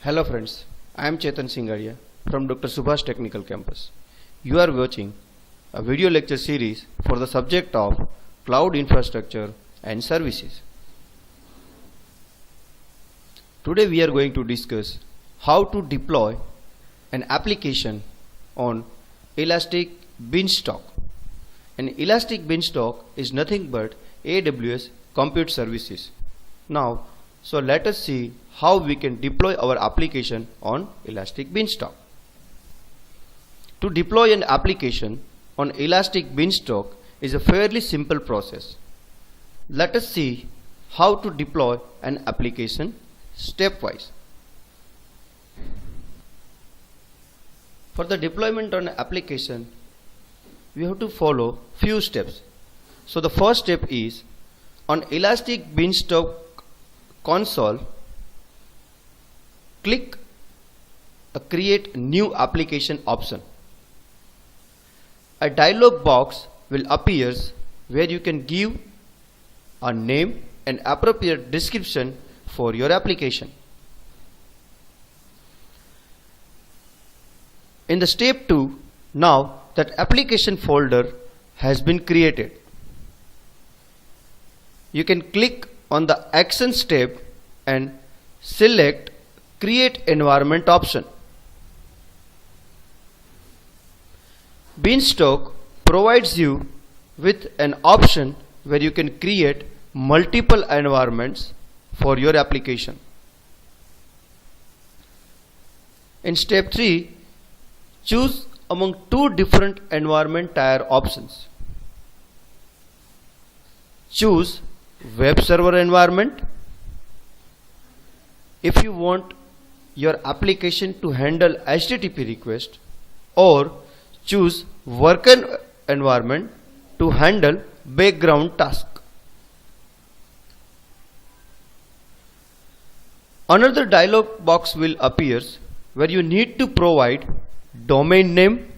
Hello friends, I am Chetan Singadia from Dr. Subhash Technical Campus. You are watching a video lecture series for the subject of Cloud Infrastructure and Services. Today we are going to discuss how to deploy an application on Elastic Beanstalk. An Elastic Beanstalk is nothing but AWS Compute Services. Now, so let us see how we can deploy our application on Elastic Beanstalk. To deploy an application on Elastic Beanstalk is a fairly simple process. Let us see how to deploy an application stepwise. For the deployment on an application, we have to follow few steps. So the first step is on Elastic Beanstalk console, click the Create New Application option. A dialog box will appear where you can give a name and appropriate description for your application. In the step 2, now that application folder has been created, you can click on the Actions tab and select Create Environment option. Beanstalk provides you with an option where you can create multiple environments for your application. In step 3, choose among two different environment tier options. Choose Web server environment if you want your application to handle HTTP request, or choose worker environment to handle background task. Another dialog box will appear where you need to provide domain name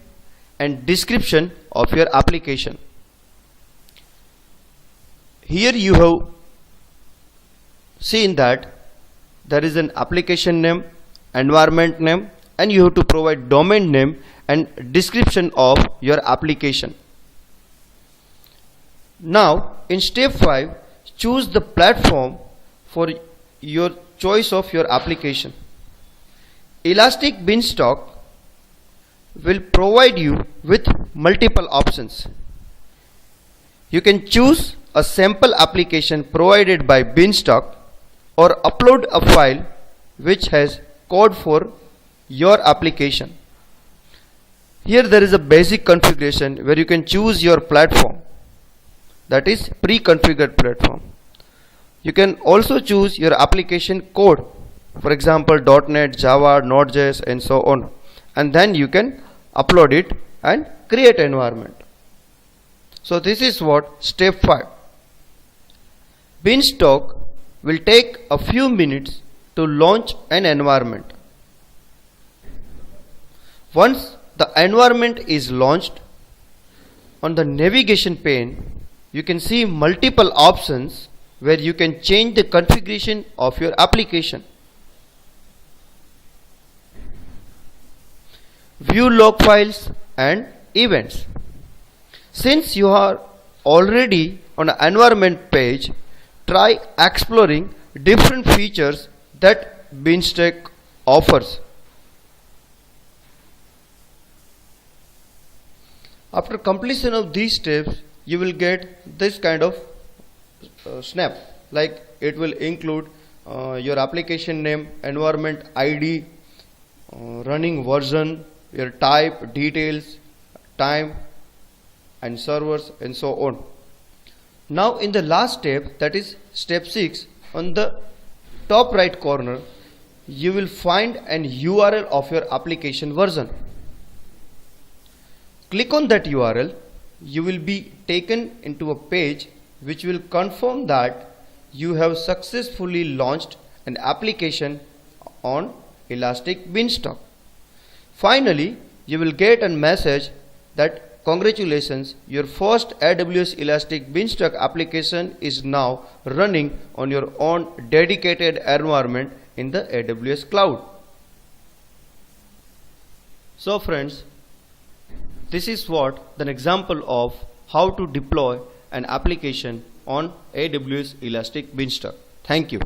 and description of your application. Here you have seen that there is an application name, environment name, and you have to provide domain name and description of your application. Now in step 5, choose the platform for your choice of your application. Elastic Beanstalk will provide you with multiple options. You can choose a sample application provided by Beanstalk, or upload a file which has code for your application. Here there is a basic configuration where you can choose your platform, that is pre-configured platform. You can also choose your application code, for example .NET, Java, Node.js and so on, and then you can upload it and create environment. So this is what step 5. Beanstalk will take a few minutes to launch an environment. Once the environment is launched, on the navigation pane you can see multiple options where you can change the configuration of your application. View log files and events. Since you are already on an environment page, try exploring different features that Beanstalk offers. After completion of these steps, you will get this kind of snap, like it will include your application name, environment ID, running version, your type, details, time and servers and so on. Now in the last step, that is step 6, on the top right corner you will find an URL of your application version. Click on that URL. You will be taken into a page which will confirm that you have successfully launched an application on Elastic Beanstalk. Finally, you will get a message that congratulations, your first AWS Elastic Beanstalk application is now running on your own dedicated environment in the AWS cloud. So friends, this is what an example of how to deploy an application on AWS Elastic Beanstalk. Thank you.